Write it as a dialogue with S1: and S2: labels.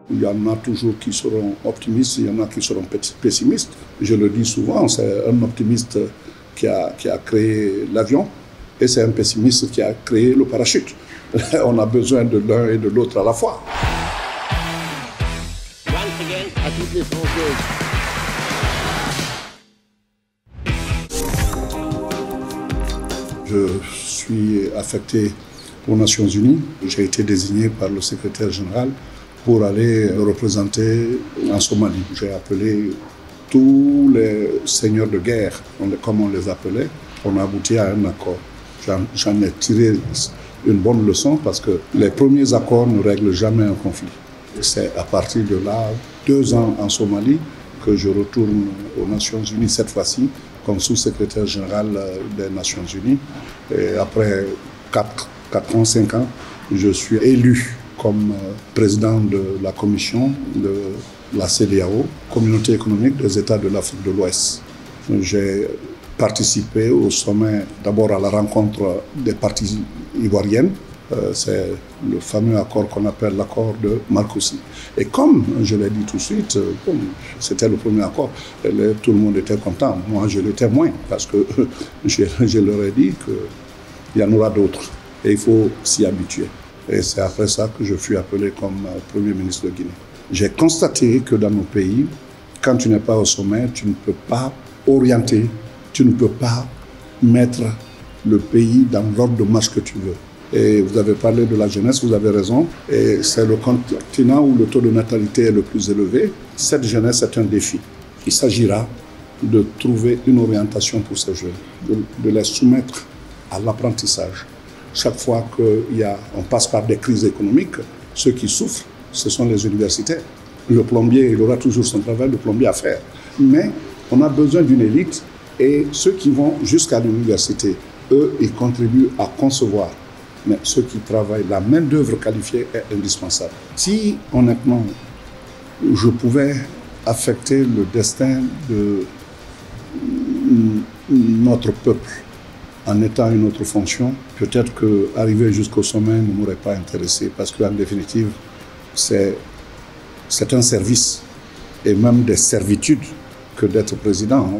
S1: Il y en a toujours qui seront optimistes, il y en a qui seront pessimistes. Je le dis souvent, c'est un optimiste qui a créé l'avion et c'est un pessimiste qui a créé le parachute. On a besoin de l'un et de l'autre à la fois.
S2: Once again, à toutes les Françaises.
S1: Je suis affecté aux Nations Unies. J'ai été désigné par le secrétaire général pour aller représenter en Somalie. J'ai appelé tous les seigneurs de guerre, comme on les appelait. On a abouti à un accord. J'en ai tiré une bonne leçon parce que les premiers accords ne règlent jamais un conflit. C'est à partir de là, 2 ans en Somalie, que je retourne aux Nations Unies cette fois-ci comme sous-secrétaire général des Nations Unies. Et après 4 ans, 5 ans, je suis élu comme président de la commission de la CEDEAO, Communauté économique des États de l'Afrique de l'Ouest. J'ai participé au sommet, d'abord à la rencontre des parties ivoiriennes. C'est le fameux accord qu'on appelle l'accord de Marcoussis. Et comme je l'ai dit tout de suite, c'était le premier accord, tout le monde était content. Moi, je l'étais moins parce que je leur ai dit qu'il y en aura d'autres et il faut s'y habituer. Et c'est après ça que je fus appelé comme Premier ministre de Guinée. J'ai constaté que dans nos pays, quand tu n'es pas au sommet, tu ne peux pas orienter, tu ne peux pas mettre le pays dans l'ordre de marche que tu veux. Et vous avez parlé de la jeunesse, vous avez raison. Et c'est le continent où le taux de natalité est le plus élevé. Cette jeunesse est un défi. Il s'agira de trouver une orientation pour ces jeunes, de les soumettre à l'apprentissage. Chaque fois qu'on passe par des crises économiques, ceux qui souffrent, ce sont les universitaires. Le plombier, il aura toujours son travail de plombier à faire. Mais on a besoin d'une élite et ceux qui vont jusqu'à l'université, eux, ils contribuent à concevoir. Mais ceux qui travaillent, la main-d'œuvre qualifiée est indispensable. Si, honnêtement, je pouvais affecter le destin de notre peuple en étant une autre fonction, peut-être qu'arriver jusqu'au sommet ne m'aurait pas intéressé parce qu'en définitive, c'est un service et même des servitudes que d'être président.